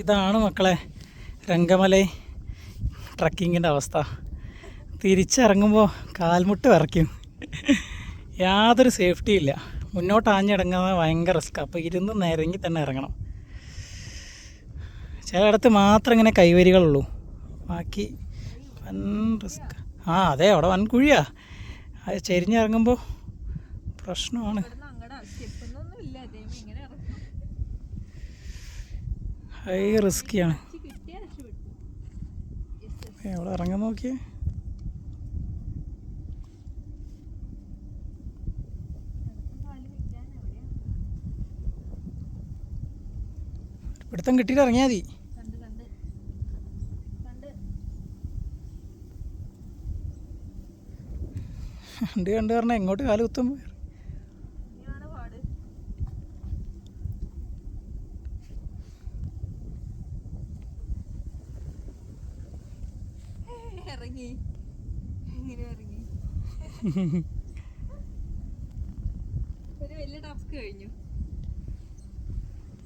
ഇതാണ് മക്കളെ രംഗമലൈ ട്രക്കിങ്ങിൻ്റെ അവസ്ഥ. തിരിച്ചിറങ്ങുമ്പോൾ കാൽമുട്ട് വിറയ്ക്കും. യാതൊരു സേഫ്റ്റി ഇല്ല. മുന്നോട്ട് ആഞ്ഞിടങ്ങുന്നത് ഭയങ്കര റിസ്ക്കാണ്. അപ്പോൾ ഇരുന്ന് നിരങ്ങി തന്നെ ഇറങ്ങണം. ചിലയിടത്ത് മാത്രം ഇങ്ങനെ കൈവരികളുള്ളൂ, ബാക്കി വൻ റിസ്ക്. അതെ, അവിടെ വൻ കുഴിയാ. അത് ചെരിഞ്ഞിറങ്ങുമ്പോൾ പ്രശ്നമാണ്. ഹൈ റിസ്ക്കിയാണ്. എവിടെ ഇറങ്ങാൻ നോക്കിയേ. പിടുത്തം കിട്ടിയിട്ട് ഇറങ്ങിയാൽ മതി. കണ്ട് പറഞ്ഞാൽ എങ്ങോട്ട് കാല് കുത്തും. ഒരു വലിയ ടാസ്ക് കഴിഞ്ഞു.